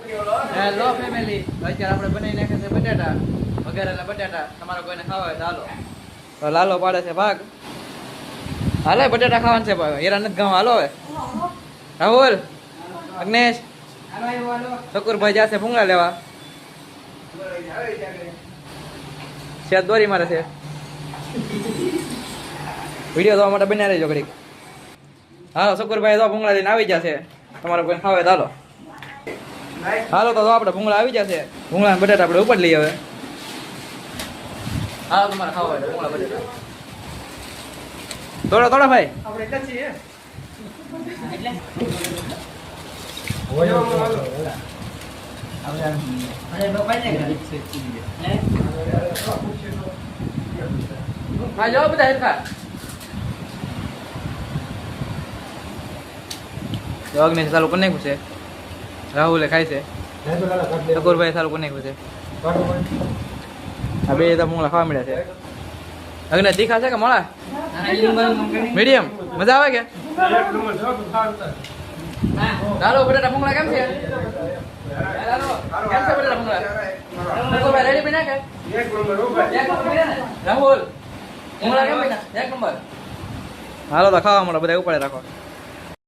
Hello family, અત્યારે આપણે બનાવી નાખે છે બટાટા વઘારેલા બટાટા. તમારે કોઈને ખાવા હોય તો હાલો. તો લાલો પાડે છે ભાગ. હાલે બટાટા ખાવાનું છે ભાઈ. હેરા નથી ગામ. હાલો હવે રાહુલ, અગ્નેશ, શકુરભાઈ જશે ભૂંગળા લેવા. શેત દોરી મારે છે. વિડીયો જોવા માટે બન્યા રહેજો ઘડીક. હાલો શકુરભાઈ તો ભૂંગળા લઈને આવી જશે. તમારે કોઈ ખાવે તો હાલો. હાલો તો આપણે ભૂંગળા આવી જશે. ભૂંગળા બટાટા આપણે ઉપર લઈએ હવે. હાલો તમારે ખાવા હોય ભૂંગળા બટાટા. થોડા થોડા ભાઈ આપણે એટલા છીએ. હા જાઓ બધા હેરખા. અગ્નિ ચાલુ કરી નાખ્યું છે. રાહુલે ખાય છે. શકુરભાઈ ચાલુ કરી નાખ્યું છે. આ બે તો ભૂંગળા ખાવા મળ્યા છે. અગ્નિ તીખા છે કે મોળા? મીડિયમ. મજા આવે કે? ચાલો બટાટા ભૂંગળા કેમ છે? કેમ છે બટાટા ભૂંગળા? શકુરભાઈ રેડી બી નાખે? રાહુલ ભૂંગળા કેમ બન્યા? એક નંબર. હાલો તો ખાવા મળો બધા ઉપાડે રાખો.